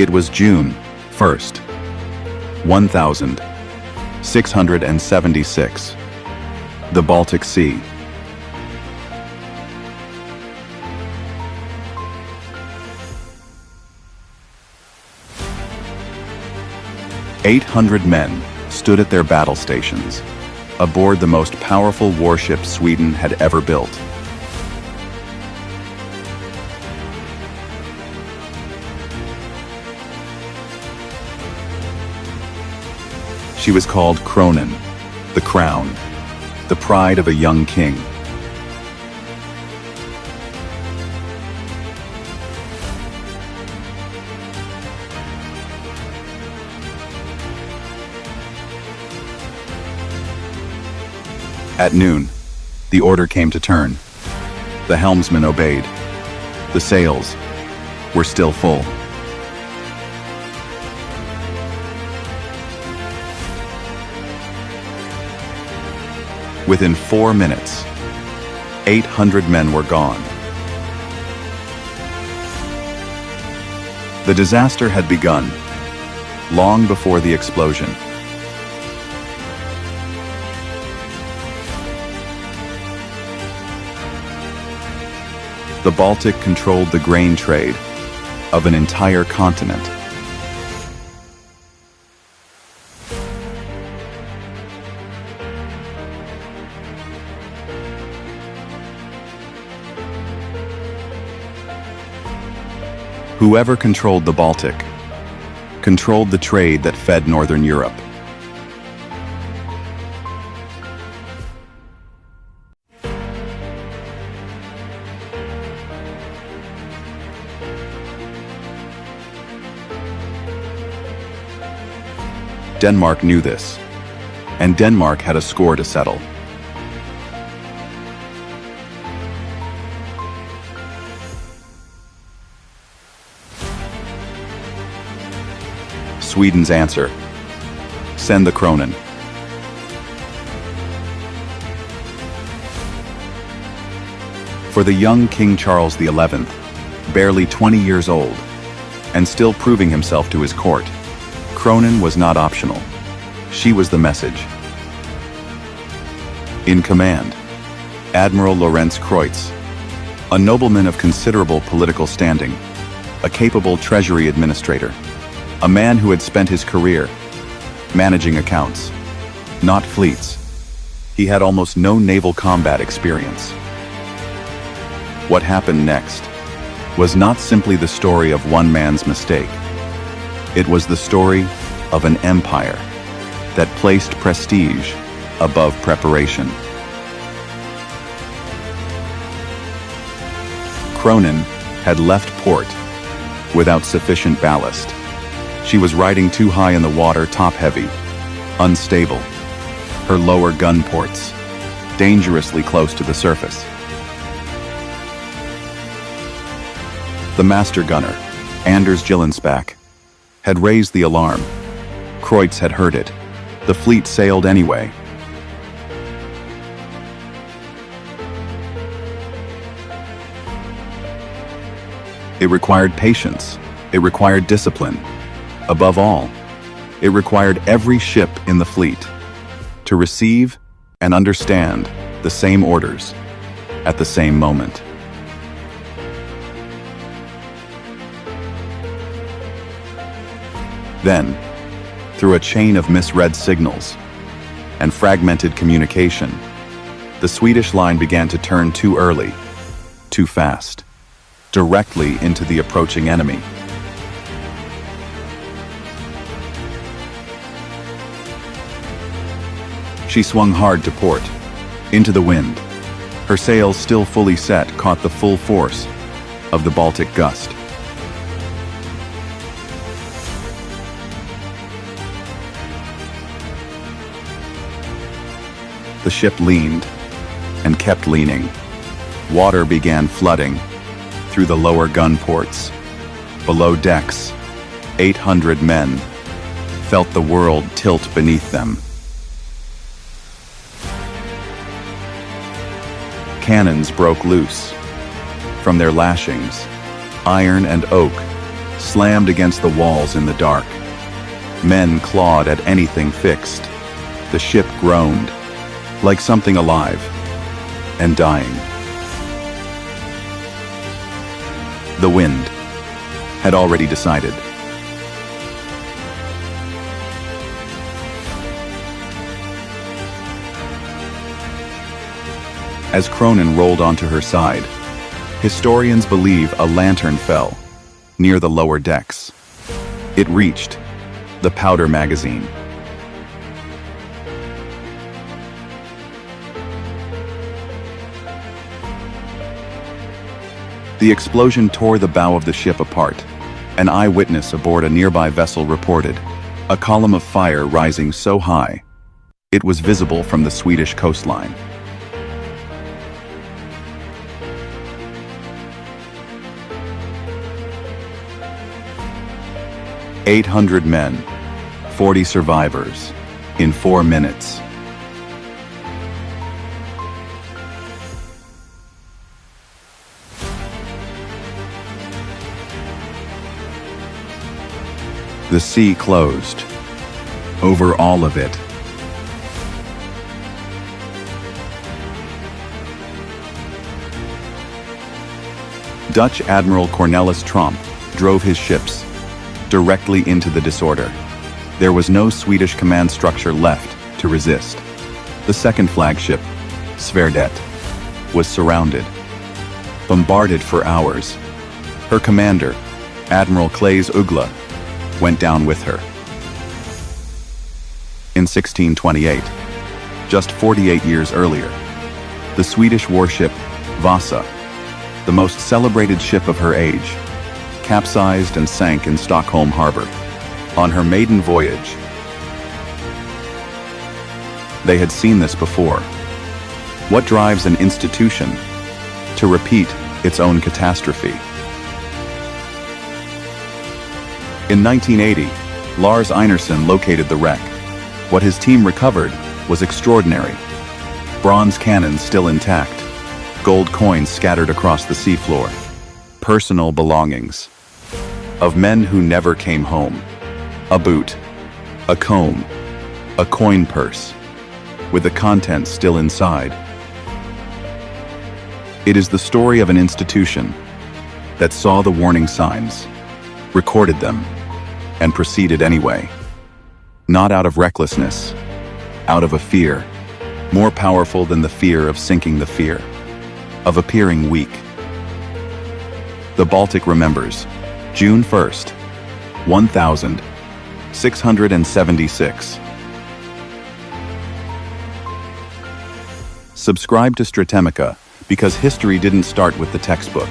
It was June 1st, 1676. The Baltic Sea. "800 men stood at their battle stations, aboard the most powerful warship Sweden had ever built. She was called Kronan, the crown, the pride of a young king. At noon, the order came to turn. The helmsman obeyed. The sails were still full. Within 4 minutes, 800 men were gone. The disaster had begun long before the explosion. The Baltic controlled the grain trade of an entire continent. Whoever controlled the Baltic controlled the trade that fed Northern Europe. Denmark knew this, and Denmark had a score to settle. Sweden's answer: send the Kronan. For the young King Charles XI, barely 20 years old, and still proving himself to his court, Kronan was not optional. She was the message. In command, Admiral Lorenz Kreutz, a nobleman of considerable political standing, a capable treasury administrator, a man who had spent his career managing accounts, not fleets. He had almost no naval combat experience. What happened next was not simply the story of one man's mistake. It was the story of an empire that placed prestige above preparation. Kronan had left port without sufficient ballast. She was riding too high in the water, top-heavy, unstable. Her lower gun ports dangerously close to the surface. The master gunner, Anders Gillensback, had raised the alarm. Kreutz had heard it. The fleet sailed anyway. It required patience. It required discipline. Above all, it required every ship in the fleet to receive and understand the same orders at the same moment. Then, through a chain of misread signals and fragmented communication, the Swedish line began to turn too early, too fast, directly into the approaching enemy. She swung hard to port, into the wind. Her sails, still fully set, caught the full force of the Baltic gust. The ship leaned and kept leaning. Water began flooding through the lower gun ports. Below decks, 800 men felt the world tilt beneath them. Cannons broke loose from their lashings. Iron and oak slammed against the walls in the dark. Men clawed at anything fixed. The ship groaned, like something alive and dying. The wind had already decided. As Kronan rolled onto her side, historians believe a lantern fell near the lower decks. It reached the powder magazine. The explosion tore the bow of the ship apart. An eyewitness aboard a nearby vessel reported a column of fire rising so high it was visible from the Swedish coastline. "800 men, 40 survivors, in 4 minutes. The sea closed over all of it. Dutch Admiral Cornelis Tromp drove his ships directly into the disorder. There was no Swedish command structure left to resist. The second flagship, Sverdet, was surrounded, bombarded for hours. Her commander, Admiral Claes Ugla, went down with her. In 1628, just 48 years earlier, the Swedish warship Vasa, the most celebrated ship of her age, capsized and sank in Stockholm harbor. On her maiden voyage, they had seen this before. What drives an institution to repeat its own catastrophe? In 1980, Lars Einarsson located the wreck. What his team recovered was extraordinary. Bronze cannons still intact, gold coins scattered across the seafloor, personal belongings of men who never came home. A boot, a comb, a coin purse, with the contents still inside. It is the story of an institution that saw the warning signs, recorded them, and proceeded anyway. Not out of recklessness, out of a fear, more powerful than the fear of sinking the fear, of appearing weak. The Baltic remembers, June 1st, 1676. Subscribe to Stratemica because history didn't start with the textbook.